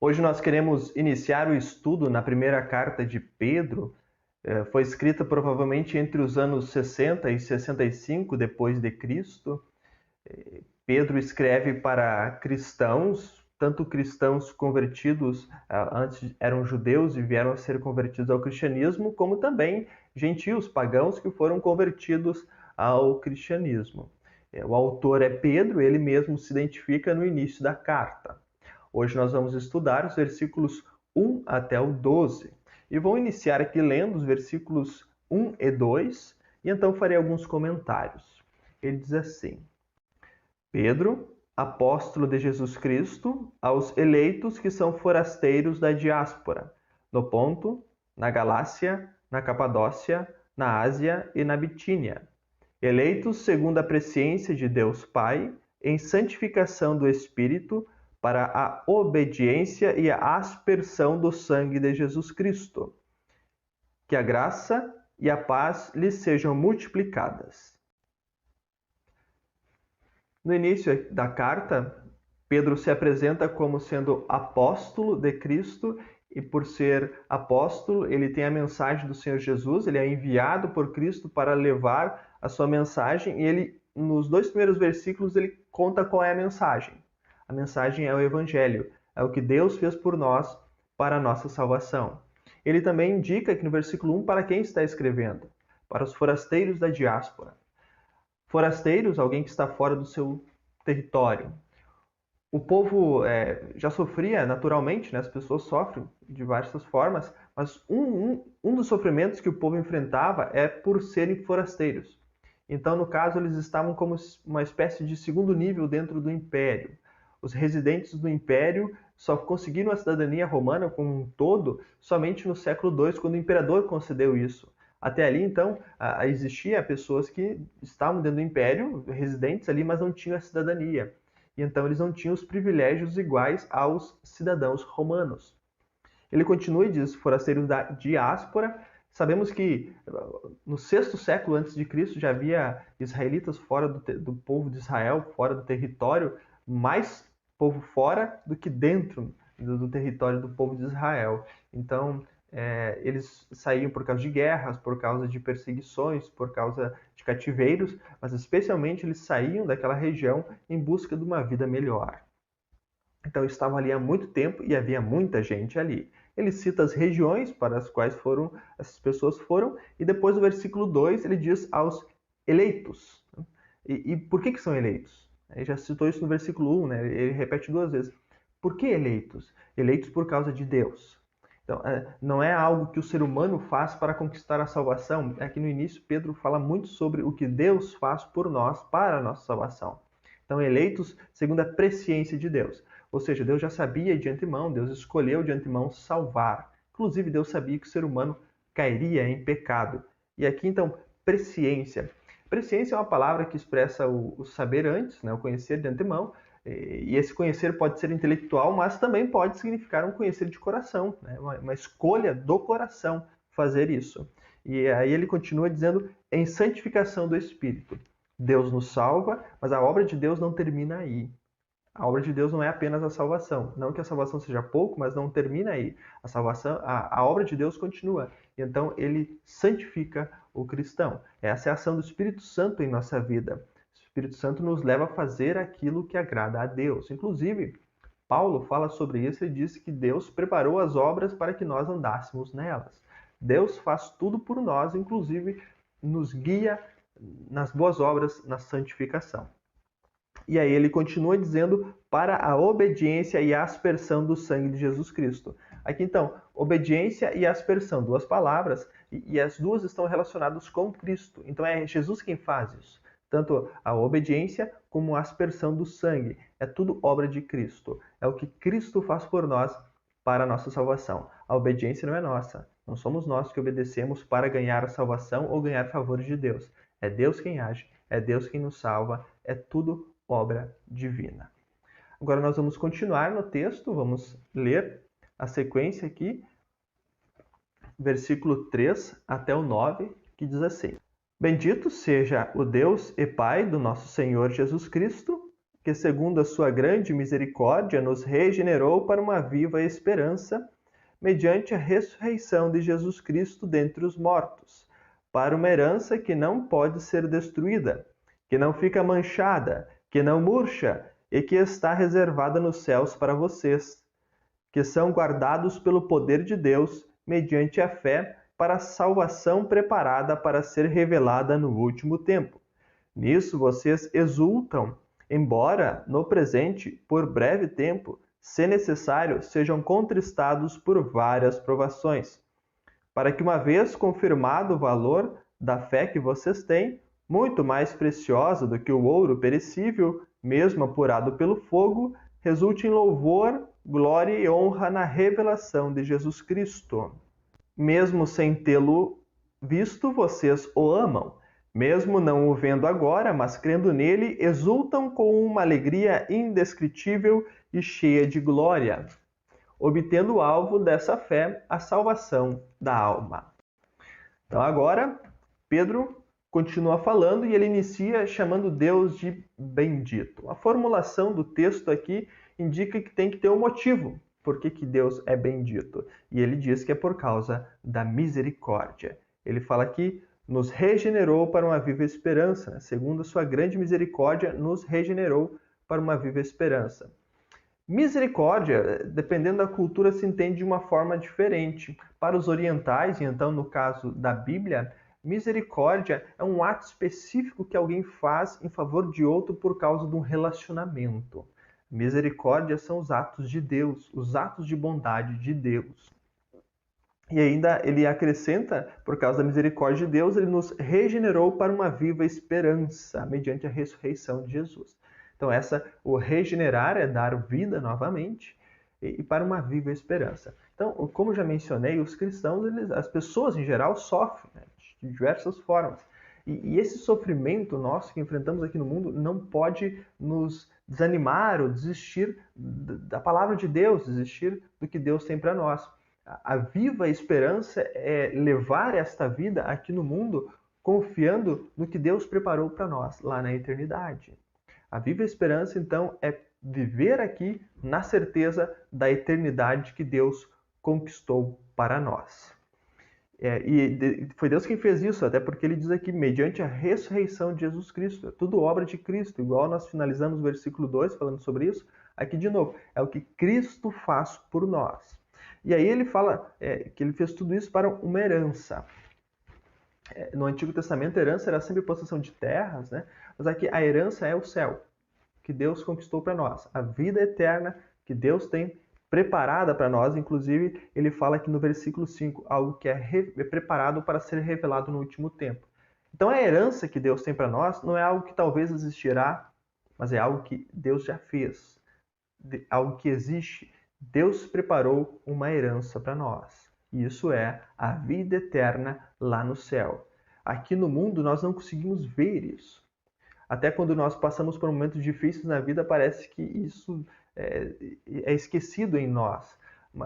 Hoje nós queremos iniciar o estudo na primeira carta de Pedro. Foi escrita provavelmente entre os anos 60 e 65 depois de Cristo. Pedro escreve para cristãos, tanto cristãos convertidos, antes eram judeus e vieram a ser convertidos ao cristianismo, como também gentios, pagãos que foram convertidos ao cristianismo. O autor é Pedro, ele mesmo se identifica no início da carta. Hoje nós vamos estudar os versículos 1 até o 12. E vou iniciar aqui lendo os versículos 1 e 2, e então farei alguns comentários. Ele diz assim: Pedro, apóstolo de Jesus Cristo, aos eleitos que são forasteiros da diáspora, no Ponto, na Galácia, na Capadócia, na Ásia e na Bitínia, eleitos segundo a presciência de Deus Pai, em santificação do Espírito, para a obediência e a aspersão do sangue de Jesus Cristo. Que a graça e a paz lhes sejam multiplicadas. No início da carta, Pedro se apresenta como sendo apóstolo de Cristo, e por ser apóstolo, ele tem a mensagem do Senhor Jesus, ele é enviado por Cristo para levar a sua mensagem, e ele, nos dois primeiros versículos, ele conta qual é a mensagem. A mensagem é o Evangelho, é o que Deus fez por nós para a nossa salvação. Ele também indica aqui no versículo 1 para quem está escrevendo: para os forasteiros da diáspora. Forasteiros, alguém que está fora do seu território. O povo já sofria naturalmente, né? As pessoas sofrem de diversas formas, mas um dos sofrimentos que o povo enfrentava é por serem forasteiros. Então, no caso, eles estavam como uma espécie de segundo nível dentro do império. Os residentes do império só conseguiram a cidadania romana como um todo somente no século II, quando o imperador concedeu isso. Até ali, então, existia pessoas que estavam dentro do império, residentes ali, mas não tinham a cidadania. E então eles não tinham os privilégios iguais aos cidadãos romanos. Ele continua e diz: forasteiros da diáspora. Sabemos que no sexto século antes de Cristo já havia israelitas fora do povo de Israel, fora do território, mais povo fora do que dentro do território do povo de Israel. Então, eles saíam por causa de guerras, por causa de perseguições, por causa de cativeiros, mas especialmente eles saíam daquela região em busca de uma vida melhor. Então estavam ali há muito tempo e havia muita gente ali. Ele cita as regiões para as quais essas pessoas foram, e depois no versículo 2 ele diz aos eleitos. E por que são eleitos? Ele já citou isso no versículo 1, né? Ele repete duas vezes. Por que eleitos? Eleitos por causa de Deus. Então, não é algo que o ser humano faz para conquistar a salvação. Aqui no início, Pedro fala muito sobre o que Deus faz por nós para a nossa salvação. Então, eleitos segundo a presciência de Deus. Ou seja, Deus já sabia de antemão, Deus escolheu de antemão salvar. Inclusive, Deus sabia que o ser humano cairia em pecado. E aqui, então, presciência. Presciência é uma palavra que expressa o saber antes, né? O conhecer de antemão. E esse conhecer pode ser intelectual, mas também pode significar um conhecer de coração, né? Uma escolha do coração fazer isso. E aí ele continua dizendo, em santificação do Espírito. Deus nos salva, mas a obra de Deus não termina aí. A obra de Deus não é apenas a salvação. Não que a salvação seja pouco, mas não termina aí. A salvação, a obra de Deus continua. E então ele santifica o cristão. Essa é a ação do Espírito Santo em nossa vida. O Espírito Santo nos leva a fazer aquilo que agrada a Deus. Inclusive, Paulo fala sobre isso e diz que Deus preparou as obras para que nós andássemos nelas. Deus faz tudo por nós, inclusive nos guia nas boas obras, na santificação. E aí ele continua dizendo para a obediência e a aspersão do sangue de Jesus Cristo. Aqui então, obediência e aspersão, duas palavras, e as duas estão relacionadas com Cristo. Então é Jesus quem faz isso. Tanto a obediência como a aspersão do sangue. É tudo obra de Cristo. É o que Cristo faz por nós para a nossa salvação. A obediência não é nossa. Não somos nós que obedecemos para ganhar a salvação ou ganhar favores de Deus. É Deus quem age, é Deus quem nos salva, é tudo obra divina. Agora nós vamos continuar no texto, vamos ler a sequência aqui, versículo 3 até o 9, que diz assim: Bendito seja o Deus e Pai do nosso Senhor Jesus Cristo, que segundo a sua grande misericórdia nos regenerou para uma viva esperança, mediante a ressurreição de Jesus Cristo dentre os mortos, para uma herança que não pode ser destruída, que não fica manchada, que não murcha e que está reservada nos céus para vocês, que são guardados pelo poder de Deus, mediante a fé, para a salvação preparada para ser revelada no último tempo. Nisso vocês exultam, embora, no presente, por breve tempo, se necessário, sejam contristados por várias provações, para que, uma vez confirmado o valor da fé que vocês têm, muito mais preciosa do que o ouro perecível, mesmo apurado pelo fogo, resulte em louvor, glória e honra na revelação de Jesus Cristo. Mesmo sem tê-lo visto, vocês o amam. Mesmo não o vendo agora, mas crendo nele, exultam com uma alegria indescritível e cheia de glória, obtendo o alvo dessa fé, a salvação da alma. Então agora, Pedro continua falando e ele inicia chamando Deus de bendito. A formulação do texto aqui indica que tem que ter um motivo. Por que Deus é bendito? E ele diz que é por causa da misericórdia. Ele fala que nos regenerou para uma viva esperança, né? Segundo a sua grande misericórdia, nos regenerou para uma viva esperança. Misericórdia, dependendo da cultura, se entende de uma forma diferente. Para os orientais, e então no caso da Bíblia, misericórdia é um ato específico que alguém faz em favor de outro por causa de um relacionamento. Misericórdia são os atos de Deus, os atos de bondade de Deus. E ainda ele acrescenta, por causa da misericórdia de Deus, ele nos regenerou para uma viva esperança, mediante a ressurreição de Jesus. Então, o regenerar é dar vida novamente e para uma viva esperança. Então, como já mencionei, os cristãos, as pessoas em geral, sofrem, né, de diversas formas. E esse sofrimento nosso que enfrentamos aqui no mundo não pode nos desanimar ou desistir da palavra de Deus, desistir do que Deus tem para nós. A viva esperança é levar esta vida aqui no mundo confiando no que Deus preparou para nós lá na eternidade. A viva esperança, então, é viver aqui na certeza da eternidade que Deus conquistou para nós. Foi Deus quem fez isso, até porque ele diz aqui, mediante a ressurreição de Jesus Cristo. É tudo obra de Cristo, igual nós finalizamos o versículo 2 falando sobre isso. Aqui de novo, é o que Cristo faz por nós. E aí ele fala que ele fez tudo isso para uma herança. No Antigo Testamento, a herança era sempre possessão de terras, né? Mas aqui a herança é o céu, que Deus conquistou para nós. A vida eterna que Deus tem preparada para nós. Inclusive, ele fala aqui no versículo 5, algo que é preparado para ser revelado no último tempo. Então, a herança que Deus tem para nós não é algo que talvez existirá, mas é algo que Deus já fez, algo que existe. Deus preparou uma herança para nós. E isso é a vida eterna lá no céu. Aqui no mundo nós não conseguimos ver isso. Até quando nós passamos por momentos difíceis na vida, parece que isso é esquecido em nós.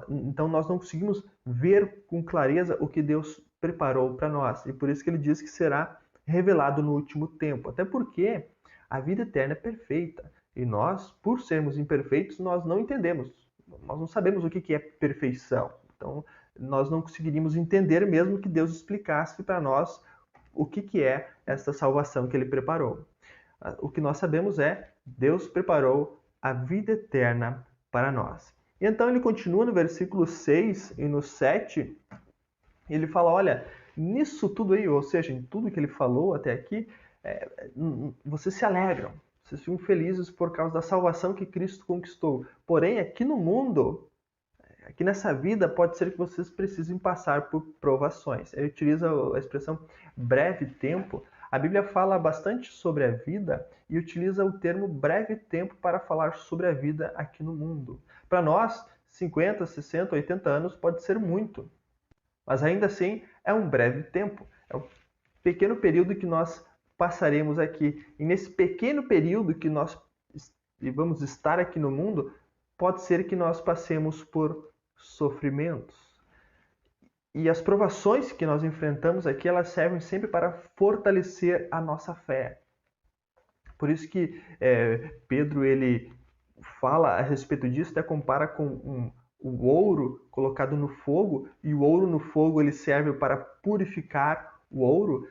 Então nós não conseguimos ver com clareza o que Deus preparou para nós. E por isso que ele diz que será revelado no último tempo. Até porque a vida eterna é perfeita. E nós, por sermos imperfeitos, nós não entendemos. Nós não sabemos o que é perfeição. Então, nós não conseguiríamos entender mesmo que Deus explicasse para nós o que é essa salvação que Ele preparou. O que nós sabemos é Deus preparou a vida eterna para nós. E então ele continua no versículo 6 e no 7, ele fala, olha, nisso tudo aí, ou seja, em tudo que ele falou até aqui, vocês se alegram. Vocês ficam felizes por causa da salvação que Cristo conquistou. Porém, aqui no mundo, aqui nessa vida, pode ser que vocês precisem passar por provações. Ele utiliza a expressão breve tempo. A Bíblia fala bastante sobre a vida e utiliza o termo breve tempo para falar sobre a vida aqui no mundo. Para nós, 50, 60, 80 anos pode ser muito. Mas ainda assim, é um breve tempo. É um pequeno período que nós passaremos aqui. E nesse pequeno período que nós vamos estar aqui no mundo, pode ser que nós passemos por sofrimentos. E as provações que nós enfrentamos aqui, elas servem sempre para fortalecer a nossa fé. Por isso que Pedro ele fala a respeito disso, até compara com o ouro colocado no fogo, e o ouro no fogo ele serve para purificar o ouro.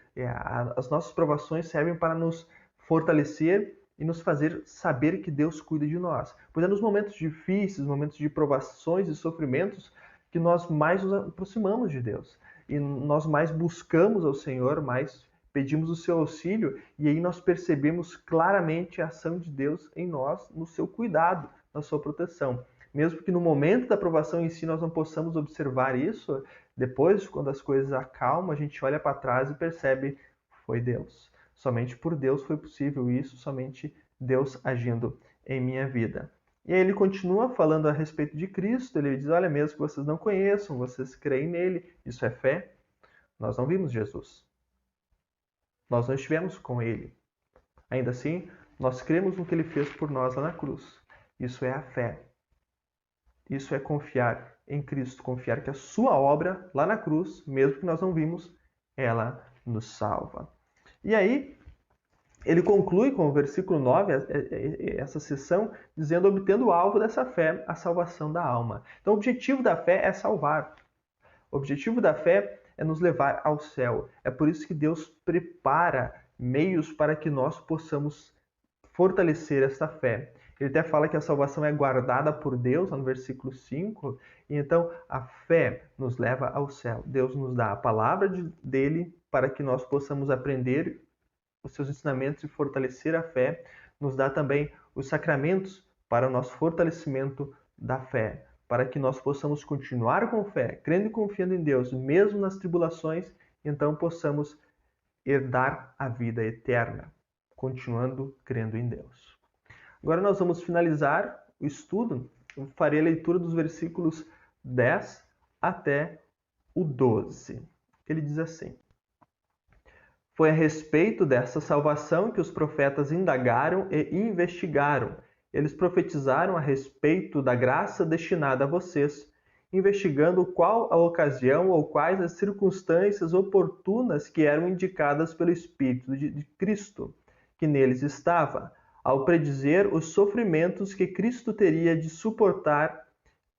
As nossas provações servem para nos fortalecer e nos fazer saber que Deus cuida de nós. Pois é nos momentos difíceis, momentos de provações e sofrimentos, que nós mais nos aproximamos de Deus. E nós mais buscamos ao Senhor, mais pedimos o seu auxílio, e aí nós percebemos claramente a ação de Deus em nós, no seu cuidado, na sua proteção. Mesmo que no momento da provação em si nós não possamos observar isso, depois, quando as coisas acalmam, a gente olha para trás e percebe, foi Deus. Somente por Deus foi possível isso, somente Deus agindo em minha vida. E aí ele continua falando a respeito de Cristo, ele diz, olha, mesmo que vocês não conheçam, vocês creem nele, isso é fé. Nós não vimos Jesus. Nós não estivemos com ele. Ainda assim, nós cremos no que ele fez por nós lá na cruz. Isso é a fé. Isso é confiar em Cristo, confiar que a sua obra lá na cruz, mesmo que nós não vimos, ela nos salva. E aí, ele conclui com o versículo 9, essa sessão, dizendo, obtendo o alvo dessa fé, a salvação da alma. Então, o objetivo da fé é salvar. O objetivo da fé é nos levar ao céu. É por isso que Deus prepara meios para que nós possamos fortalecer essa fé. Ele até fala que a salvação é guardada por Deus, no versículo 5. E então a fé nos leva ao céu. Deus nos dá a palavra dele para que nós possamos aprender os seus ensinamentos e fortalecer a fé. Nos dá também os sacramentos para o nosso fortalecimento da fé, para que nós possamos continuar com fé, crendo e confiando em Deus, mesmo nas tribulações, e então possamos herdar a vida eterna, continuando crendo em Deus. Agora nós vamos finalizar o estudo. Eu farei a leitura dos versículos 10 até o 12. Ele diz assim: foi a respeito dessa salvação que os profetas indagaram e investigaram. Eles profetizaram a respeito da graça destinada a vocês, investigando qual a ocasião ou quais as circunstâncias oportunas que eram indicadas pelo Espírito de Cristo, que neles estava, ao predizer os sofrimentos que Cristo teria de suportar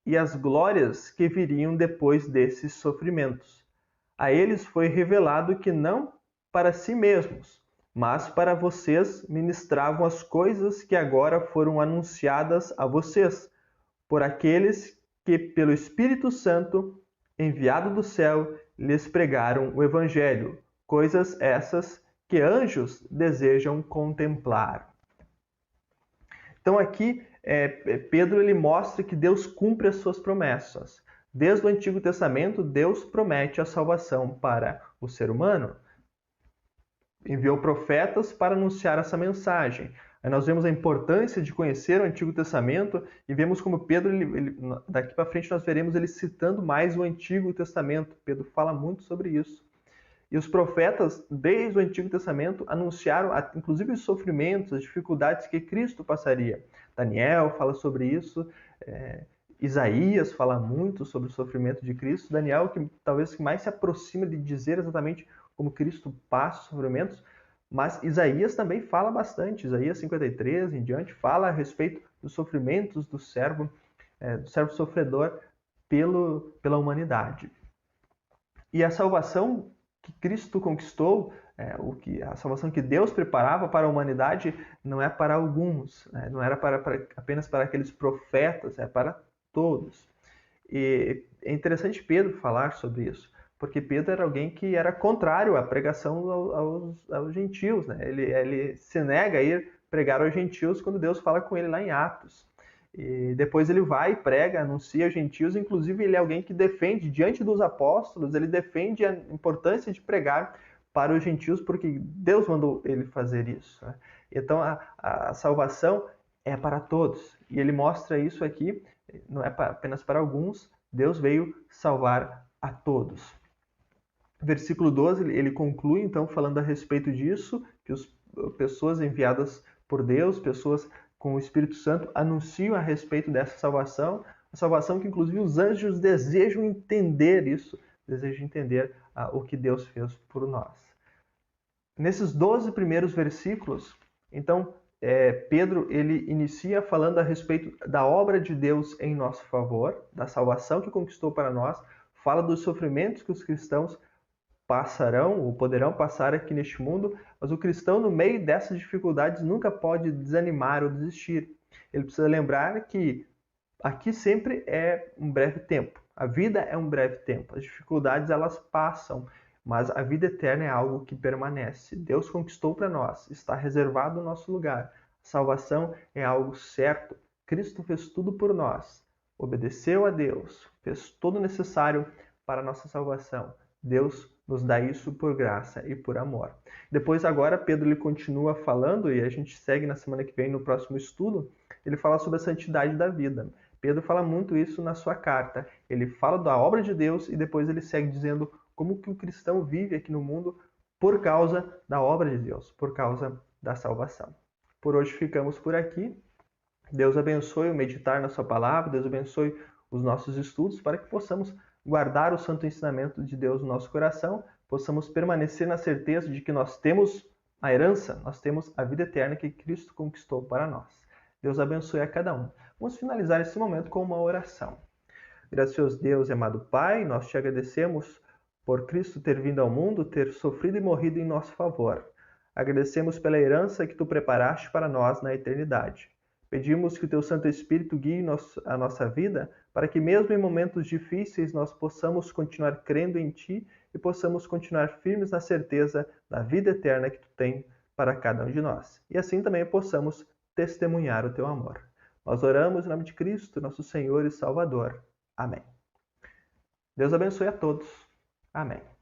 e as glórias que viriam depois desses sofrimentos. A eles foi revelado que não para si mesmos, mas para vocês ministravam as coisas que agora foram anunciadas a vocês, por aqueles que, pelo Espírito Santo, enviado do céu, lhes pregaram o Evangelho, coisas essas que anjos desejam contemplar. Então aqui, Pedro ele mostra que Deus cumpre as suas promessas. Desde o Antigo Testamento, Deus promete a salvação para o ser humano. Enviou profetas para anunciar essa mensagem. Aí nós vemos a importância de conhecer o Antigo Testamento e vemos como Pedro, daqui para frente nós veremos ele citando mais o Antigo Testamento. Pedro fala muito sobre isso. E os profetas, desde o Antigo Testamento, anunciaram inclusive os sofrimentos, as dificuldades que Cristo passaria. Daniel fala sobre isso, Isaías fala muito sobre o sofrimento de Cristo. Daniel, que talvez mais se aproxima de dizer exatamente como Cristo passa os sofrimentos, mas Isaías também fala bastante. Isaías 53 em diante fala a respeito dos sofrimentos do servo sofredor pela humanidade. E a salvação que Cristo conquistou, a salvação que Deus preparava para a humanidade, não é para alguns, não era apenas para aqueles profetas, é para todos. E é interessante Pedro falar sobre isso, porque Pedro era alguém que era contrário à pregação aos gentios. Né? Ele se nega a ir pregar aos gentios quando Deus fala com ele lá em Atos. E depois ele vai, prega, anuncia aos gentios, inclusive ele é alguém que defende, diante dos apóstolos, ele defende a importância de pregar para os gentios, porque Deus mandou ele fazer isso. Né? Então a salvação é para todos, e ele mostra isso aqui, não é apenas para alguns, Deus veio salvar a todos. Versículo 12, ele conclui então falando a respeito disso, que as pessoas enviadas por Deus, pessoas com o Espírito Santo, anunciam a respeito dessa salvação, a salvação que inclusive os anjos desejam entender isso, desejam entender o que Deus fez por nós. Nesses 12 primeiros versículos, então, Pedro ele inicia falando a respeito da obra de Deus em nosso favor, da salvação que conquistou para nós, fala dos sofrimentos que os cristãos passarão ou poderão passar aqui neste mundo, mas o cristão, no meio dessas dificuldades, nunca pode desanimar ou desistir. Ele precisa lembrar que aqui sempre é um breve tempo. A vida é um breve tempo. As dificuldades, elas passam, mas a vida eterna é algo que permanece. Deus conquistou para nós, está reservado o nosso lugar. A salvação é algo certo. Cristo fez tudo por nós, obedeceu a Deus, fez todo o necessário para a nossa salvação. Deus nos dá isso por graça e por amor. Depois agora Pedro ele continua falando, e a gente segue na semana que vem no próximo estudo, ele fala sobre a santidade da vida. Pedro fala muito isso na sua carta. Ele fala da obra de Deus e depois ele segue dizendo como que o cristão vive aqui no mundo por causa da obra de Deus, por causa da salvação. Por hoje ficamos por aqui. Deus abençoe o meditar na sua palavra, Deus abençoe os nossos estudos para que possamos guardar o santo ensinamento de Deus no nosso coração, possamos permanecer na certeza de que nós temos a herança, nós temos a vida eterna que Cristo conquistou para nós. Deus abençoe a cada um. Vamos finalizar esse momento com uma oração. Gracioso Deus e amado Pai, nós te agradecemos por Cristo ter vindo ao mundo, ter sofrido e morrido em nosso favor. Agradecemos pela herança que tu preparaste para nós na eternidade. Pedimos que o teu Santo Espírito guie a nossa vida para que mesmo em momentos difíceis nós possamos continuar crendo em Ti e possamos continuar firmes na certeza da vida eterna que Tu tem para cada um de nós. E assim também possamos testemunhar o Teu amor. Nós oramos em nome de Cristo, nosso Senhor e Salvador. Amém. Deus abençoe a todos. Amém.